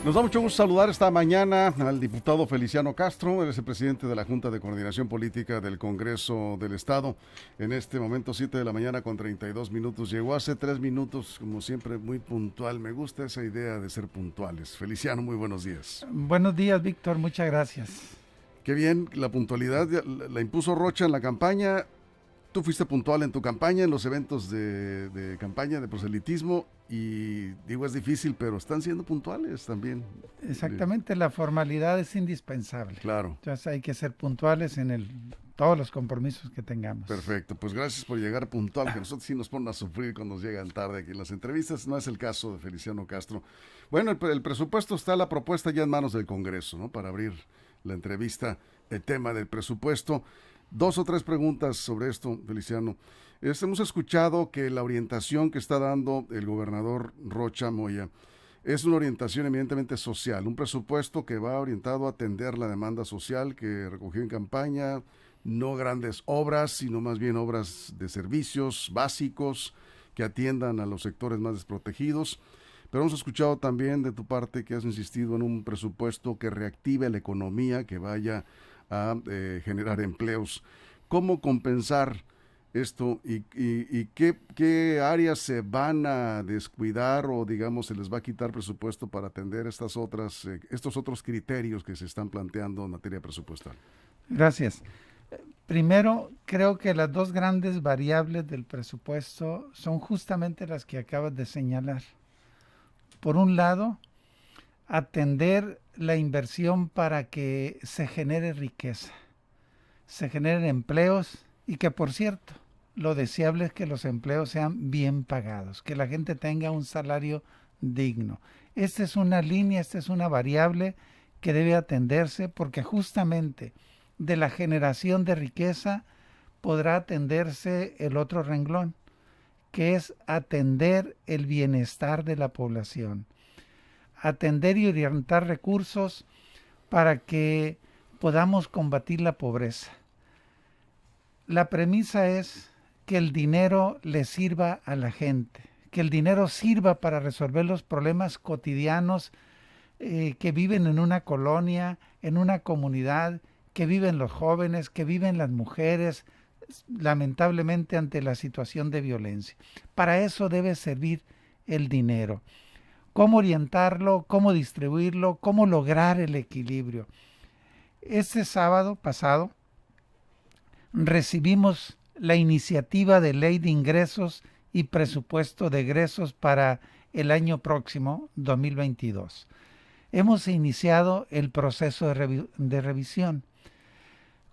Nos da mucho gusto saludar esta mañana al diputado Feliciano Castro. Él es el presidente de la Junta de Coordinación Política del Congreso del Estado. En este momento, 7 de la mañana con 32 minutos. Llegó hace 3 minutos, como siempre, muy puntual. Me gusta esa idea de ser puntuales. Feliciano, muy buenos días. Buenos días, Víctor. Muchas gracias. Qué bien, la puntualidad la impuso Rocha en la campaña. Tú fuiste puntual en tu campaña, en los eventos de campaña, de proselitismo, y digo, es difícil, pero están siendo puntuales también. Exactamente, la formalidad es indispensable. Claro. Entonces hay que ser puntuales en todos los compromisos que tengamos. Perfecto, pues gracias por llegar puntual, que nosotros sí nos ponen a sufrir cuando nos llegan tarde aquí en las entrevistas. No es el caso de Feliciano Castro. Bueno, el presupuesto está, la propuesta ya en manos del Congreso, ¿no? Para abrir la entrevista, el tema del presupuesto. 2 o 3 preguntas sobre esto, Feliciano. Hemos escuchado que la orientación que está dando el gobernador Rocha Moya es una orientación eminentemente social, un presupuesto que va orientado a atender la demanda social que recogió en campaña, no grandes obras, sino más bien obras de servicios básicos que atiendan a los sectores más desprotegidos. Pero hemos escuchado también de tu parte que has insistido en un presupuesto que reactive la economía, que vaya a generar empleos. ¿Cómo compensar esto y qué áreas se van a descuidar o digamos se les va a quitar presupuesto para atender estos otros criterios que se están planteando en materia presupuestal? Gracias. Primero, creo que las 2 grandes variables del presupuesto son justamente las que acabas de señalar. Por un lado, atender la inversión para que se genere riqueza, se generen empleos y que, por cierto, lo deseable es que los empleos sean bien pagados, que la gente tenga un salario digno. Esta es una línea, esta es una variable que debe atenderse porque justamente de la generación de riqueza podrá atenderse el otro renglón, que es atender el bienestar de la población. Atender y orientar recursos para que podamos combatir la pobreza. La premisa es que el dinero le sirva a la gente, que el dinero sirva para resolver los problemas cotidianos que viven en una colonia, en una comunidad, que viven los jóvenes, que viven las mujeres, lamentablemente ante la situación de violencia. Para eso debe servir el dinero. Cómo orientarlo, cómo distribuirlo, cómo lograr el equilibrio. Este sábado pasado recibimos la iniciativa de ley de ingresos y presupuesto de egresos para el año próximo, 2022. Hemos iniciado el proceso de revisión.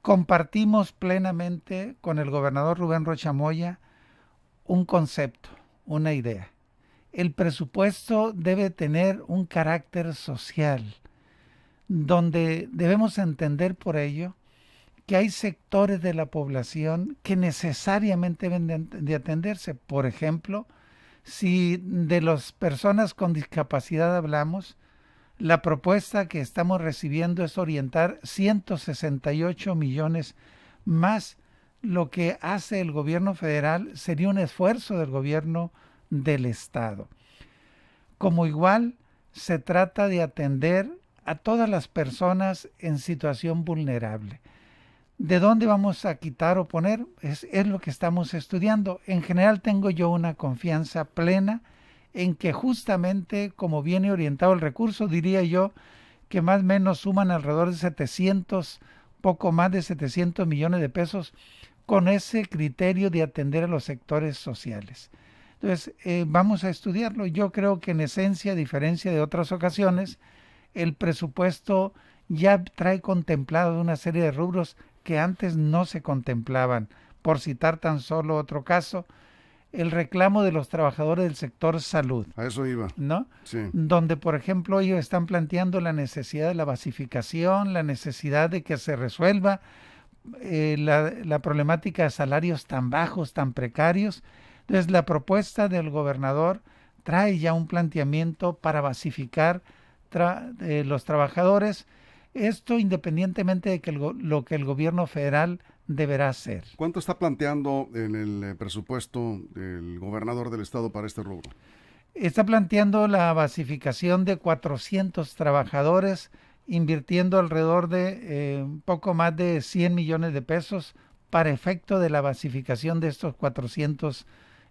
Compartimos plenamente con el gobernador Rubén Rocha Moya un concepto, una idea. El presupuesto debe tener un carácter social, donde debemos entender por ello que hay sectores de la población que necesariamente deben de atenderse. Por ejemplo, si de las personas con discapacidad hablamos, la propuesta que estamos recibiendo es orientar 168 millones más lo que hace el gobierno federal, sería un esfuerzo del gobierno del Estado. Como igual, se trata de atender a todas las personas en situación vulnerable. ¿De dónde vamos a quitar o poner? Es lo que estamos estudiando. En general tengo yo una confianza plena en que justamente como viene orientado el recurso, diría yo que más o menos suman alrededor de 700, poco más de 700 millones de pesos con ese criterio de atender a los sectores sociales. Entonces, vamos a estudiarlo. Yo creo que en esencia, a diferencia de otras ocasiones, el presupuesto ya trae contemplado una serie de rubros que antes no se contemplaban. Por citar tan solo otro caso, el reclamo de los trabajadores del sector salud. A eso iba. ¿No? Sí. Donde, por ejemplo, ellos están planteando la necesidad de la basificación, la necesidad de que se resuelva la problemática de salarios tan bajos, tan precarios. Entonces, la propuesta del gobernador trae ya un planteamiento para basificar los trabajadores. Esto independientemente de que lo que el gobierno federal deberá hacer. ¿Cuánto está planteando en el presupuesto el gobernador del estado para este rubro? Está planteando la basificación de 400 trabajadores, invirtiendo alrededor de poco más de 100 millones de pesos para efecto de la basificación de estos 400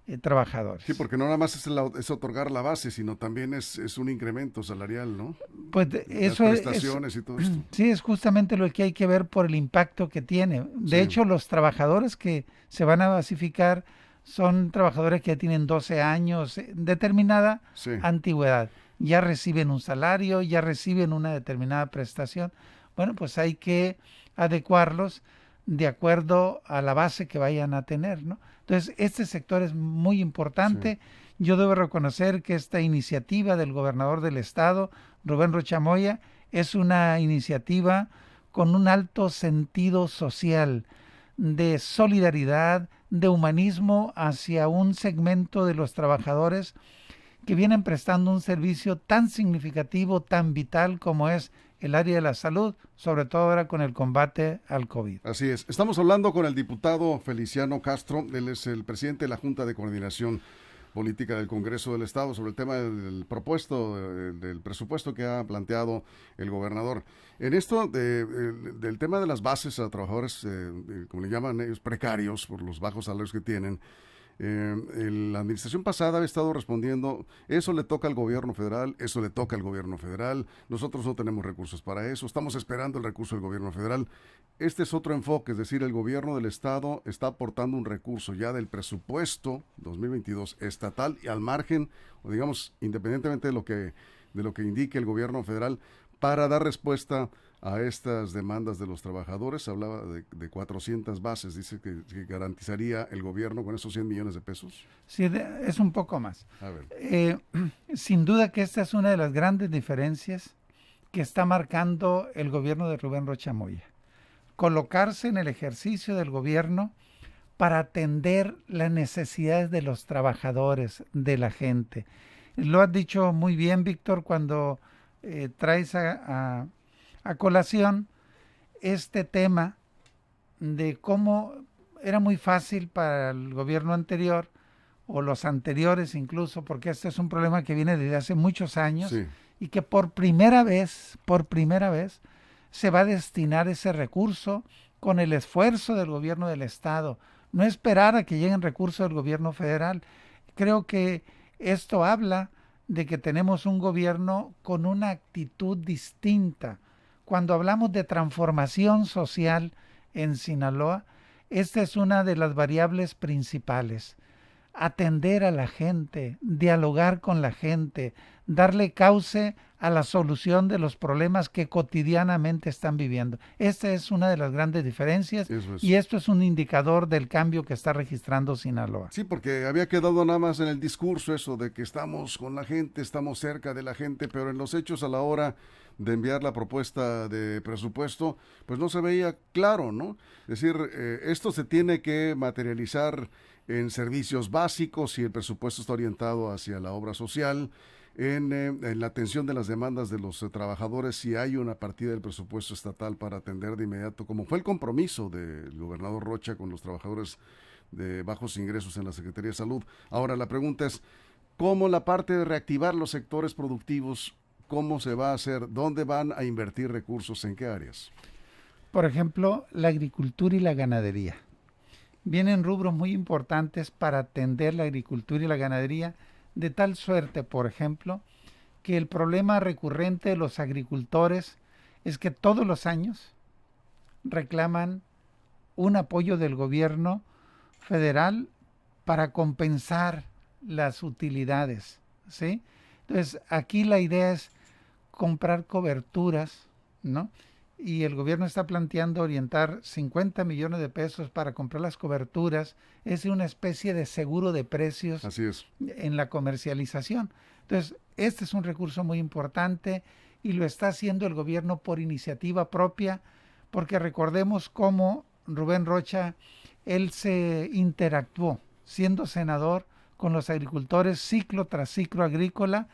Sí, trabajadores. porque no nada más es otorgar la base, sino también es un incremento salarial, ¿no? Pues Las eso prestaciones y todo esto. sí, es justamente lo que hay que ver por el impacto que tiene. De Sí, hecho, los trabajadores que se van a basificar son trabajadores que ya tienen 12 años, determinada sí, antigüedad. Ya reciben un salario, ya reciben una determinada prestación. Bueno, pues hay que adecuarlos de acuerdo a la base que vayan a tener, ¿no? Entonces, este sector es muy sí. importante. Yo debo reconocer que esta iniciativa del gobernador del estado, Rubén Rocha Moya, es una iniciativa con un alto sentido social, de solidaridad, de humanismo hacia un segmento de los trabajadores que vienen prestando un servicio tan significativo, tan vital como es el área de la salud, sobre todo ahora con el combate al COVID. Así es. Estamos hablando con el diputado Feliciano Castro. Él es el presidente de la Junta de Coordinación Política del Congreso del Estado sobre el tema del presupuesto que ha planteado el gobernador. En esto del tema de las bases a trabajadores, como le llaman ellos, precarios por los bajos salarios que tienen, la administración pasada ha estado respondiendo, eso le toca al gobierno federal, eso le toca al gobierno federal, nosotros no tenemos recursos para eso, estamos esperando el recurso del gobierno federal. Este es otro enfoque, es decir, el gobierno del estado está aportando un recurso ya del presupuesto 2022 estatal y al margen, o digamos, independientemente de lo que indique el gobierno federal, para dar respuesta a estas demandas de los trabajadores. Hablaba de 400 bases, dice que garantizaría el gobierno con esos 100 millones de pesos. Sí, es un poco más. A ver, Sin duda que esta es una de las grandes diferencias que está marcando el gobierno de Rubén Rocha Moya. Colocarse en el ejercicio del gobierno para atender las necesidades de los trabajadores, de la gente. Lo has dicho muy bien, Víctor, cuando traes a colación este tema de cómo era muy fácil para el gobierno anterior o los anteriores incluso, porque este es un problema que viene desde hace muchos años sí, y que por primera vez, se va a destinar ese recurso con el esfuerzo del gobierno del estado, no esperar a que lleguen recursos del gobierno federal. Creo que esto habla de que tenemos un gobierno con una actitud distinta. Cuando hablamos de transformación social en Sinaloa, esta es una de las variables principales. Atender a la gente, dialogar con la gente, darle cauce a la solución de los problemas que cotidianamente están viviendo. Esta es una de las grandes diferencias eso es. y esto es un indicador del cambio que está registrando Sinaloa. Sí, porque había quedado nada más en el discurso eso de que estamos con la gente, estamos cerca de la gente, pero en los hechos a la hora de enviar la propuesta de presupuesto, pues no se veía claro, ¿no? Es decir, esto se tiene que materializar en servicios básicos y el presupuesto está orientado hacia la obra social, en la atención de las demandas de los trabajadores, si hay una partida del presupuesto estatal para atender de inmediato, como fue el compromiso del gobernador Rocha con los trabajadores de bajos ingresos en la Secretaría de Salud. Ahora, la pregunta es, ¿cómo la parte de reactivar los sectores productivos, cómo se va a hacer? ¿Dónde van a invertir recursos? ¿En qué áreas? Por ejemplo, la agricultura y la ganadería. Vienen rubros muy importantes para atender la agricultura y la ganadería, de tal suerte, por ejemplo, que el problema recurrente de los agricultores es que todos los años reclaman un apoyo del gobierno federal para compensar las utilidades, ¿sí? Entonces, aquí la idea es comprar coberturas, ¿no? Y el gobierno está planteando orientar 50 millones de pesos para comprar las coberturas. Es una especie de seguro de precios Así es. en la comercialización. Entonces, este es un recurso muy importante y lo está haciendo el gobierno por iniciativa propia, porque recordemos cómo Rubén Rocha, él se interactuó siendo senador con los agricultores ciclo tras ciclo agrícola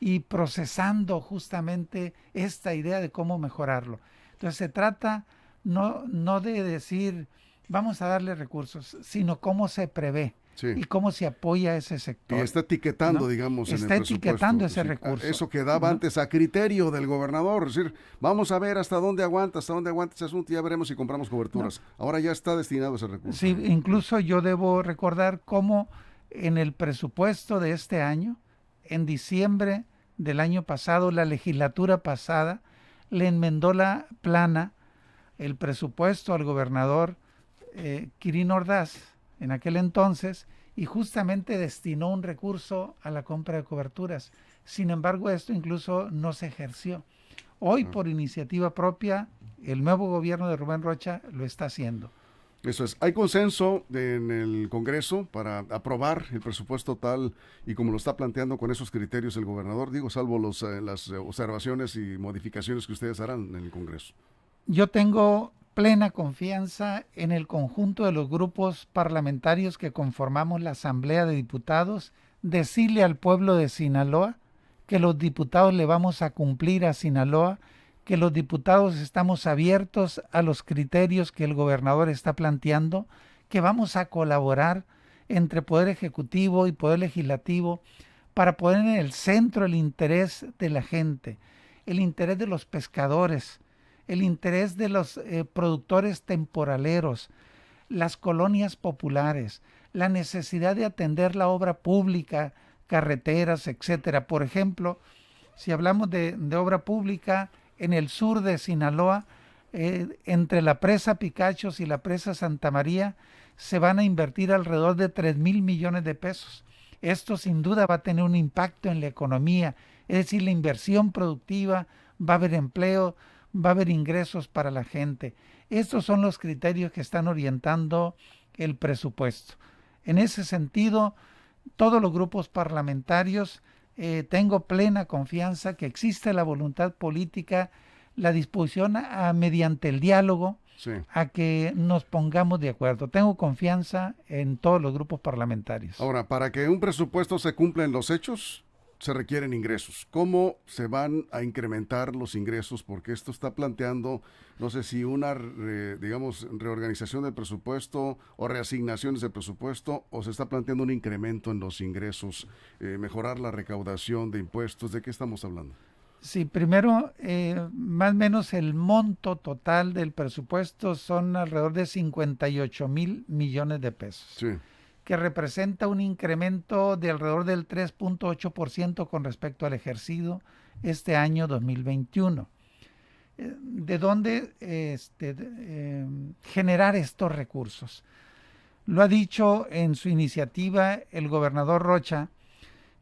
y procesando justamente esta idea de cómo mejorarlo. Entonces se trata no de decir vamos a darle recursos, sino cómo se prevé. Sí. y cómo se apoya a ese sector. Y está etiquetando, ¿no? digamos, en el Está presupuesto. etiquetando ese Sí, recurso. eso quedaba ¿no? antes a criterio del gobernador. Es decir, vamos a ver hasta dónde aguanta ese asunto y ya veremos si compramos coberturas. No. Ahora ya está destinado ese recurso. Sí, incluso yo debo recordar cómo en el presupuesto de este año, en diciembre del año pasado, la legislatura pasada le enmendó la plana, el presupuesto al gobernador Quirino Ordaz en aquel entonces, y justamente destinó un recurso a la compra de coberturas. Sin embargo, esto incluso no se ejerció. Hoy, por iniciativa propia, el nuevo gobierno de Rubén Rocha lo está haciendo. Eso es. Hay consenso en el Congreso para aprobar el presupuesto tal y como lo está planteando con esos criterios el gobernador, digo, salvo las observaciones y modificaciones que ustedes harán en el Congreso. Yo tengo plena confianza en el conjunto de los grupos parlamentarios que conformamos la Asamblea de Diputados, decirle al pueblo de Sinaloa que los diputados le vamos a cumplir a Sinaloa, que los diputados estamos abiertos a los criterios que el gobernador está planteando, que vamos a colaborar entre Poder Ejecutivo y Poder Legislativo para poner en el centro el interés de la gente, el interés de los pescadores, el interés de los productores temporaleros, las colonias populares, la necesidad de atender la obra pública, carreteras, etcétera. Por ejemplo, si hablamos de obra pública, en el sur de Sinaloa, entre la presa Picachos y la presa Santa María, se van a invertir alrededor de 3,000 millones de pesos. Esto sin duda va a tener un impacto en la economía, es decir, la inversión productiva, va a haber empleo, va a haber ingresos para la gente. Estos son los criterios que están orientando el presupuesto. En ese sentido, todos los grupos parlamentarios tengo plena confianza que existe la voluntad política, la disposición mediante el diálogo, sí, a que nos pongamos de acuerdo. Tengo confianza en todos los grupos parlamentarios. Ahora, para que un presupuesto se cumpla en los hechos, se requieren ingresos. ¿Cómo se van a incrementar los ingresos? Porque esto está planteando, no sé si una, digamos, reorganización del presupuesto o reasignaciones del presupuesto, o se está planteando un incremento en los ingresos, mejorar la recaudación de impuestos. ¿De qué estamos hablando? Sí, primero, más o menos el monto total del presupuesto son alrededor de 58,000 millones de pesos. Sí, que representa un incremento de alrededor del 3.8% con respecto al ejercido este año 2021. ¿De dónde generar estos recursos? Lo ha dicho en su iniciativa el gobernador Rocha,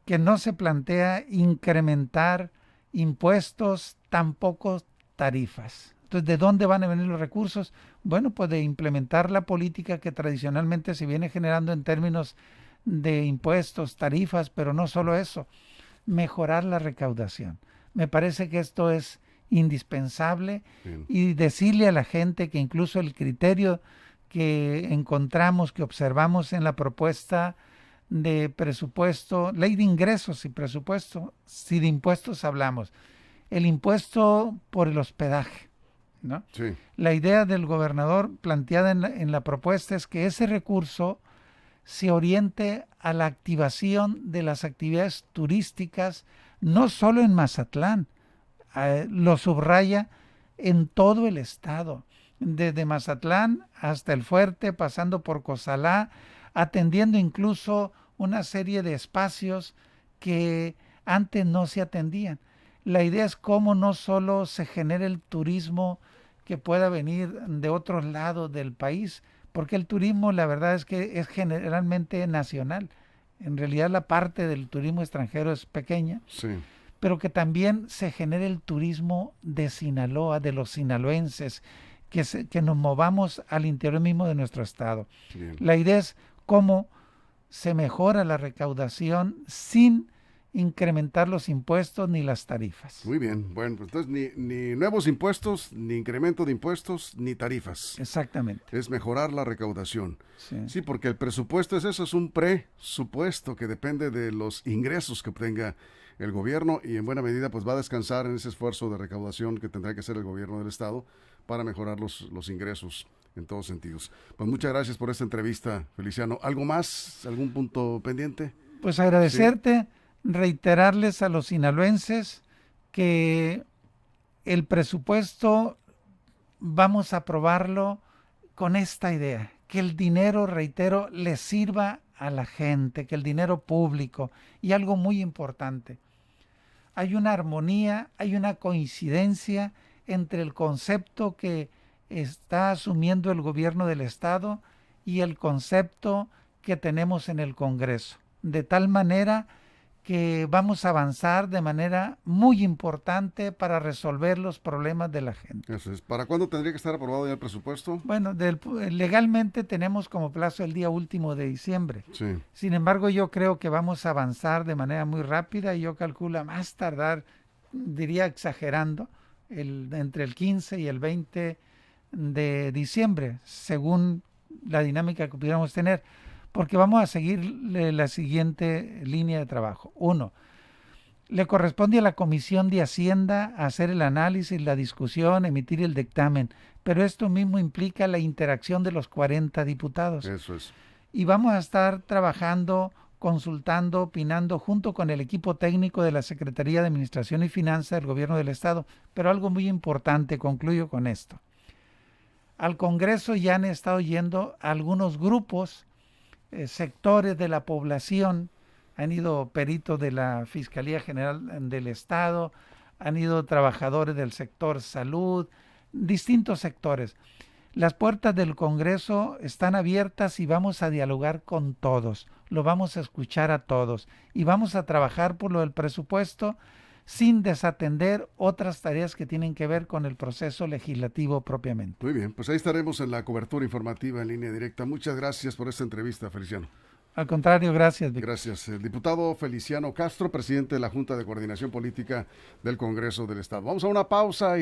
que no se plantea incrementar impuestos, tampoco tarifas. Entonces, ¿de dónde van a venir los recursos? Bueno, pues de implementar la política que tradicionalmente se viene generando en términos de impuestos, tarifas, pero no solo eso, mejorar la recaudación. Me parece que esto es indispensable. Bien. Y decirle a la gente que incluso el criterio que encontramos, que observamos en la propuesta de presupuesto, ley de ingresos y presupuesto, si de impuestos hablamos, el impuesto por el hospedaje, ¿no? Sí. La idea del gobernador planteada en la propuesta es que ese recurso se oriente a la activación de las actividades turísticas, no solo en Mazatlán, lo subraya en todo el estado, desde Mazatlán hasta El Fuerte, pasando por Cozalá, atendiendo incluso una serie de espacios que antes no se atendían. La idea es cómo no solo se genera el turismo que pueda venir de otros lados del país, porque el turismo la verdad es que es generalmente nacional. En realidad la parte del turismo extranjero es pequeña, sí, pero que también se genere el turismo de Sinaloa, de los sinaloenses, que nos movamos al interior mismo de nuestro estado. Bien. La idea es cómo se mejora la recaudación sin incrementar los impuestos ni las tarifas. Muy bien, bueno, pues entonces ni nuevos impuestos, ni incremento de impuestos, ni tarifas. Exactamente. Es mejorar la recaudación. Sí, sí, porque el presupuesto es eso, es un presupuesto que depende de los ingresos que obtenga el gobierno y en buena medida pues va a descansar en ese esfuerzo de recaudación que tendrá que hacer el gobierno del estado para mejorar los ingresos en todos sentidos. Pues muchas gracias por esta entrevista, Feliciano. ¿Algo más? ¿Algún punto pendiente? Pues agradecerte, reiterarles a los sinaloenses que el presupuesto vamos a aprobarlo con esta idea, que el dinero, reitero, le sirva a la gente, que el dinero público, y algo muy importante, hay una armonía, hay una coincidencia entre el concepto que está asumiendo el gobierno del Estado y el concepto que tenemos en el Congreso, de tal manera que vamos a avanzar de manera muy importante para resolver los problemas de la gente. Eso es. ¿Para cuándo tendría que estar aprobado ya el presupuesto? Bueno, legalmente tenemos como plazo el día último de diciembre. Sí. Sin embargo, yo creo que vamos a avanzar de manera muy rápida y yo calculo a más tardar, diría exagerando, entre el 15 y el 20 de diciembre, según la dinámica que pudiéramos tener, porque vamos a seguir la siguiente línea de trabajo. 1. Le corresponde a la Comisión de Hacienda hacer el análisis, la discusión, emitir el dictamen, pero esto mismo implica la interacción de los 40 diputados. Eso es. Y vamos a estar trabajando, consultando, opinando junto con el equipo técnico de la Secretaría de Administración y Finanzas del Gobierno del Estado. Pero algo muy importante, concluyo con esto. Al Congreso ya han estado yendo algunos grupos, sectores de la población, han ido peritos de la Fiscalía General del Estado, han ido trabajadores del sector salud, distintos sectores. Las puertas del Congreso están abiertas y vamos a dialogar con todos, lo vamos a escuchar a todos y vamos a trabajar por lo del presupuesto sin desatender otras tareas que tienen que ver con el proceso legislativo propiamente. Muy bien, pues ahí estaremos en la cobertura informativa en línea directa. Muchas gracias por esta entrevista, Feliciano. Al contrario, gracias, Víctor. Gracias. El diputado Feliciano Castro, presidente de la Junta de Coordinación Política del Congreso del Estado. Vamos a una pausa y